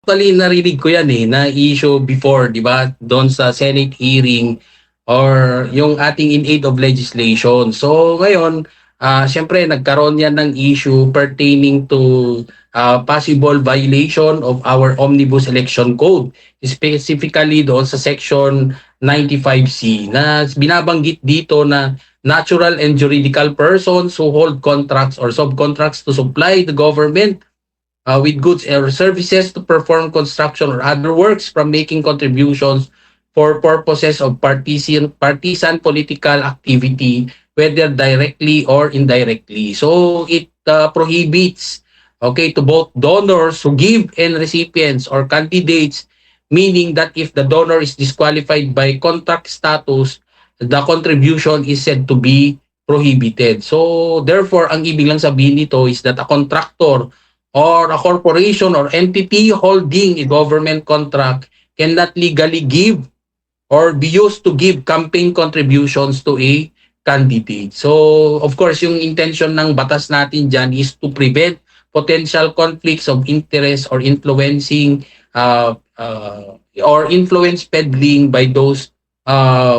Actually, narinig ko yan na issue before, di ba? Doon sa Senate hearing or yung ating in aid of legislation. So ngayon, siyempre nagkaroon yan ng issue pertaining to possible violation of our Omnibus Election Code. Specifically doon sa Section 95C na binabanggit dito na natural and juridical persons who hold contracts or subcontracts to supply the government with goods or services to perform construction or other works from making contributions for purposes of partisan political activity, whether directly or indirectly. So it prohibits, okay, to both donors who give and recipients or candidates, meaning that if the donor is disqualified by contract status, the contribution is said to be prohibited. So therefore, ang ibig lang sabihin nito is that a contractor or a corporation or entity holding a government contract cannot legally give or be used to give campaign contributions to a candidate. So, of course, yung intention ng batas natin dyan is to prevent potential conflicts of interest or influence peddling by those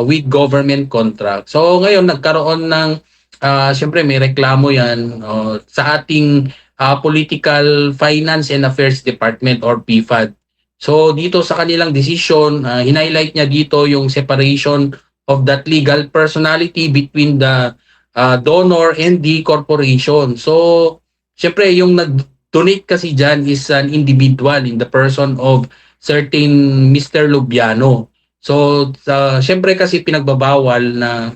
with government contract. So, ngayon, nagkaroon ng, siyempre may reklamo yan sa ating Political Finance and Affairs Department or PFAD. So dito sa kanilang decision, in-highlight niya dito yung separation of that legal personality between the donor and the corporation. So, syempre yung nag-donate kasi dyan is an individual in the person of certain Mr. Lubiano. So, syempre kasi pinagbabawal na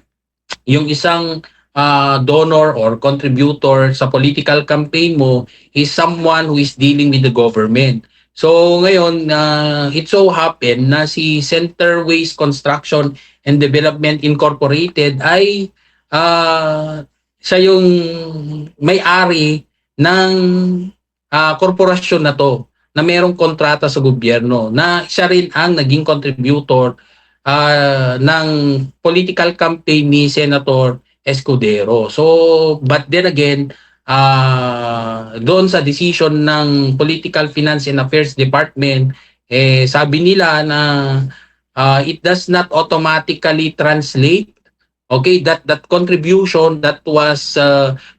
yung isang donor or contributor sa political campaign mo is someone who is dealing with the government. So ngayon, it so happen na si Centerways Construction and Development Incorporated ay siya yung may-ari ng korporasyon na to na mayroong kontrata sa gobyerno na siya rin ang naging contributor ng political campaign ni Senator Escudero. So, but then again, doon sa decision ng Political Finance and Affairs Department, sabi nila na it does not automatically translate, okay, that contribution that was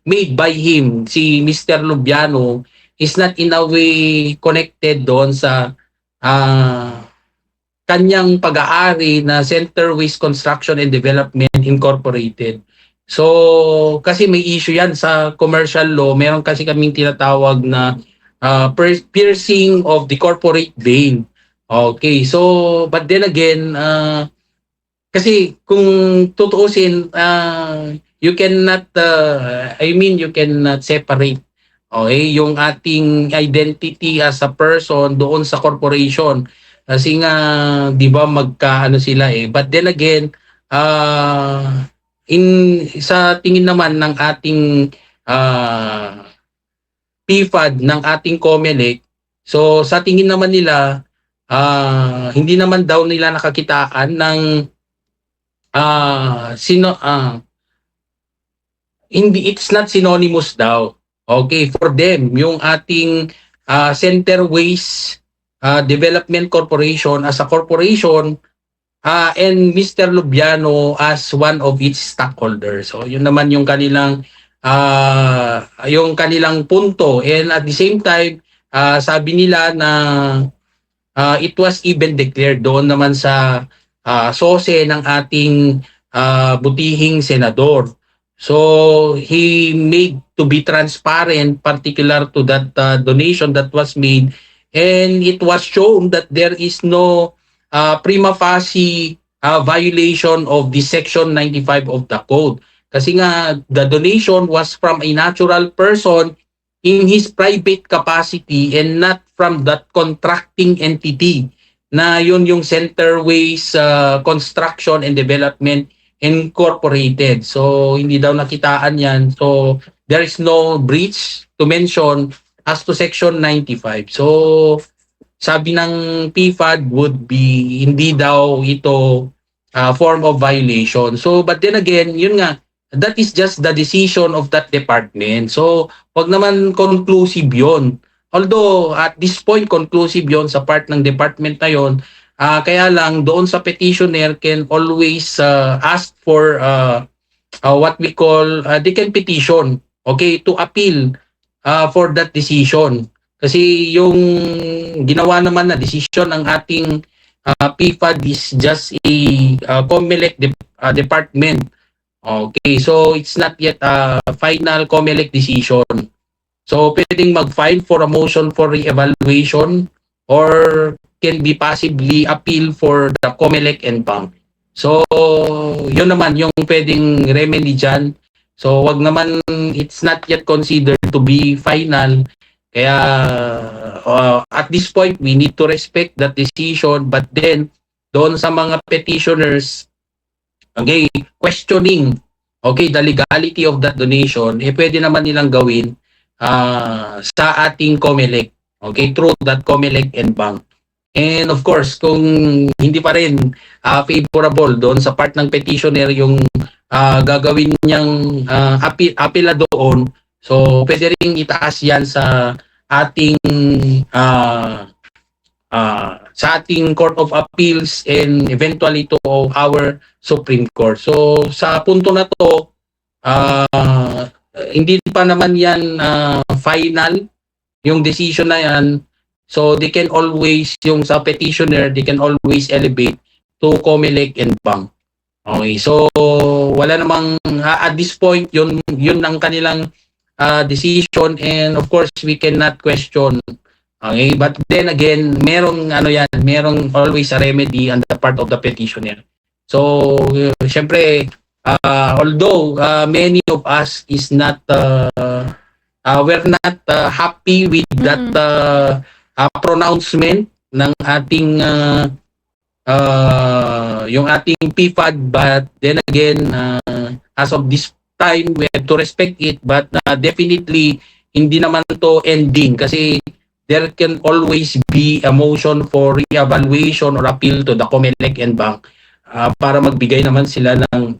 made by him, si Mr. Lubiano, is not in a way connected doon sa uh, kanyang pag-aari na Centerways Construction and Development Incorporated. So, kasi may issue yan sa commercial law. Meron kasi kaming tinatawag na piercing of the corporate vein. Okay, so, but then again, kasi kung tutuusin, you cannot, you cannot separate, okay, yung ating identity as a person doon sa corporation. Kasi nga, di ba, magkaano sila eh. But then again, sa tingin naman ng ating PFAD, ng ating COMELEC, so sa tingin naman nila, hindi naman daw nila nakakitaan ng hindi, it's not synonymous daw. Okay, for them, yung ating Centerways Development Corporation as a corporation and Mr. Lubiano as one of its stockholders. So yun naman yung kanilang punto, and at the same time sabi nila na it was even declared doon naman sa sose ng ating butihing senador. So he made to be transparent particular to that donation that was made, and it was shown that there is no prima facie violation of the Section 95 of the code. Kasi nga, the donation was from a natural person in his private capacity and not from that contracting entity na yun yung Centerways Construction and Development Incorporated. So, hindi daw nakitaan yan. So, there is no breach to mention as to Section 95. So, sabi ng PFAD would be hindi daw ito form of violation. So, but then again, yun nga, that is just the decision of that department. So, wag naman conclusive yun. although at this point conclusive yon sa part ng department na yon, kaya lang doon sa petitioner can always ask for what we call, they can petition, okay, to appeal for that decision. Kasi yung ginawa naman na decision ng ating PFAD is just a COMELEC department. Okay, so it's not yet a final COMELEC decision. So pwedeng mag-file for a motion for re-evaluation or can be possibly appeal for the COMELEC and bank. So yun naman yung pwedeng remedy dyan. So wag naman, it's not yet considered to be final. Kaya at this point, we need to respect that decision, but then doon sa mga petitioners, okay, questioning, okay, the legality of that donation, pwede naman nilang gawin sa ating COMELEC, okay, through that COMELEC and bank. And of course, kung hindi pa rin favorable doon sa part ng petitioner yung gagawin niyang apela doon, so pwede rin itaas yan sa ating Court of Appeals and eventually to our Supreme Court. So sa punto na to, hindi pa naman yan final yung decision na yan. So they can always, yung sa petitioner, they can always elevate to COMELEC and bank. Okay, so wala namang at this point yun ang kanilang decision, and of course we cannot question. Okay, but then again, merong always a remedy on the part of the petitioner. So syempre, although many of us is not we're not happy with that pronouncement ng ating yung ating PFAD, but then again, as of this time, we have to respect it, but definitely hindi naman to ending kasi there can always be a motion for re-evaluation or appeal to the COMELEC and bank para magbigay naman sila ng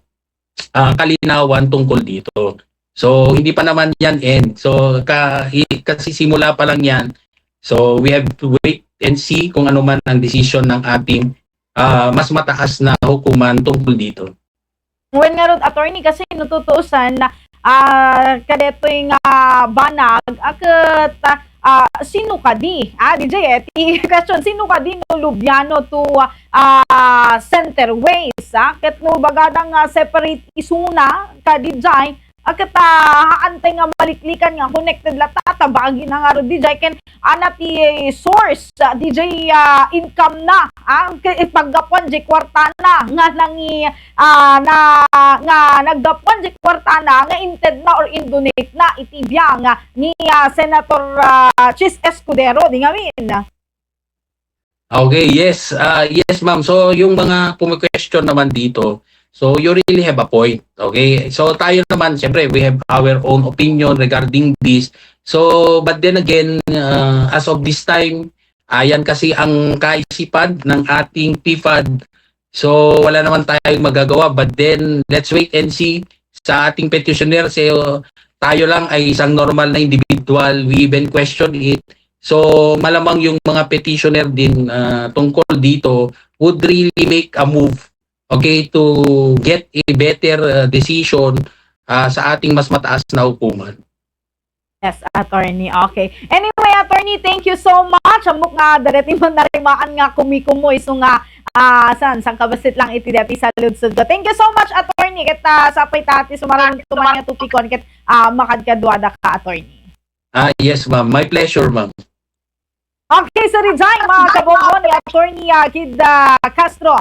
kalinawan tungkol dito. So hindi pa naman yan end. So kasi simula pa lang yan. So we have to wait and see kung ano man ang decision ng ating mas mataas na hukuman tungkol dito. When nga ron, attorney, kasi natutuusan na kadeto yung banag akat sino ka di? DJ, question, sino ka di no Lubiano to Center Ways? Ket no bagadang separate isuna ka di jay, akat haantay nga maliklikan nga connected lata bagi na nga ro DJ ken anati source DJ income na paggapuan di kwartana nga nangi nga naggapuan di kwartana nga inted na or indonate na itibiyang ni Senator Chis Escudero di nga min. Okay, yes. Yes, ma'am. So yung mga question naman dito, so you really have a point. Okay? So tayo naman, siyempre, we have our own opinion regarding this. So, but then again, as of this time, ayan kasi ang kaisipan ng ating PFAD. So, wala naman tayong magagawa. But then, let's wait and see sa ating petitioner. So, tayo lang ay isang normal na individual. We even question it. So, malamang yung mga petitioner din tungkol dito would really make a move, okay, to get a better decision sa ating mas mataas na hukuman. Yes, attorney. Okay. Anyway, attorney, thank you so much. Amok nga darating man narimaan nga kumikumoy so nga sang kabasit lang iti dati sa ludsud. Thank you so much, attorney. Ket sa paytati sumaran tumanya tupikon ket makadkadwada ka, attorney. Yes, ma'am. My pleasure, ma'am. Okay, so resign mga kabongon ni attorney Kid Castro.